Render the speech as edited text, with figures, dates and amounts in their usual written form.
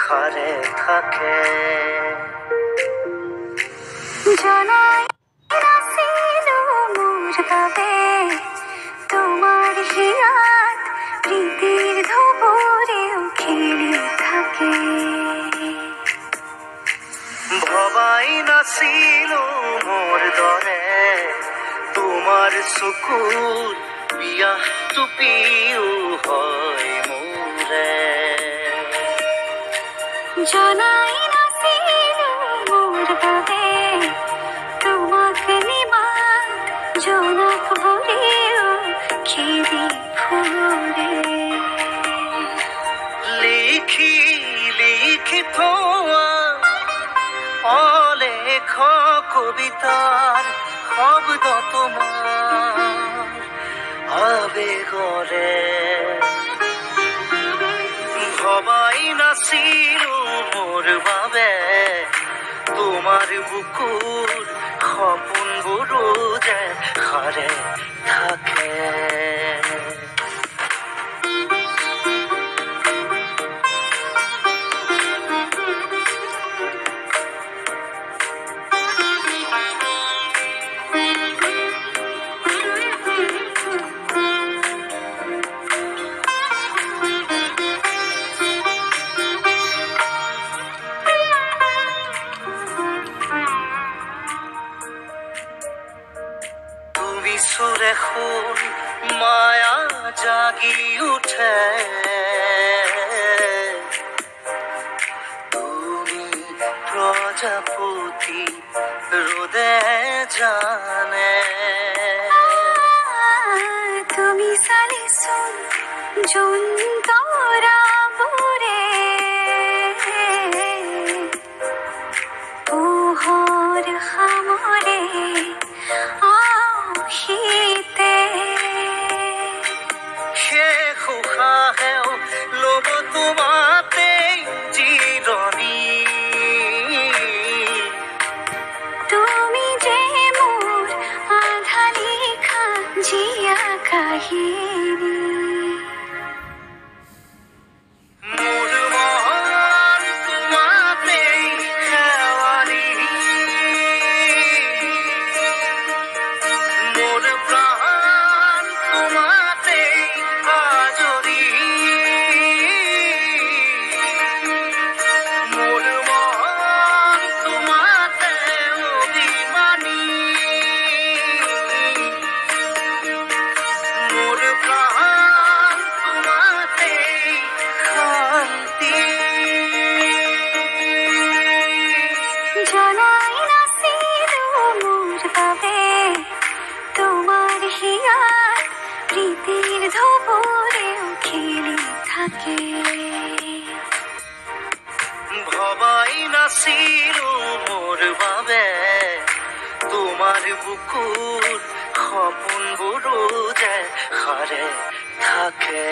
ঘরে থাকে। জনাই নাছিল মোর বাবে তোমার হিয়াত প্রীতির ধবরেও খেলে থাকে। ভবাই নাছিল মোর দরে তোমার চকুত বিয়া টুপিও হয় মোরে। জনাই নাছিল মোর বাবে তোমাক নিবান জোনাক ভরেও খেদি ফুরে। লিখি লিখি থোয়া অলেখ কবিতার শব্দ তোমার আবেগরে। ভবাই নাছিল মোর বাবে তোমার বুকুর সপোনবোৰো যে ঘরে থাকে। সুরে খুন মায়া জাগি উঠে, তুমি প্রজাপতি রোদে জানে। তুমি সালিসুন জুন তোরা বুরে পোহর খামরে আহিতে। শেষ উশাহেও ল'ব তোমাতে জিৰণি। তুমি যে মোর আধা লিখা জিয়া কাহিনী। মোৰ মন তোমাতেই শেৱালি, মোৰ প্ৰাণ তোমাতেই আজৰি। মোৰ মন তোমাতে অভিমানী, মোৰ প্ৰাণ তোমাতেই শান্তি। জনাই নাছিল মোর বাবে তোমার হিয়ার প্রীতির ধবরেও খেলে থাকে। ভবাই নাছিল মোর বাবে তোমার বুকুর সপোনবোৰো যে ঘরে থাকে।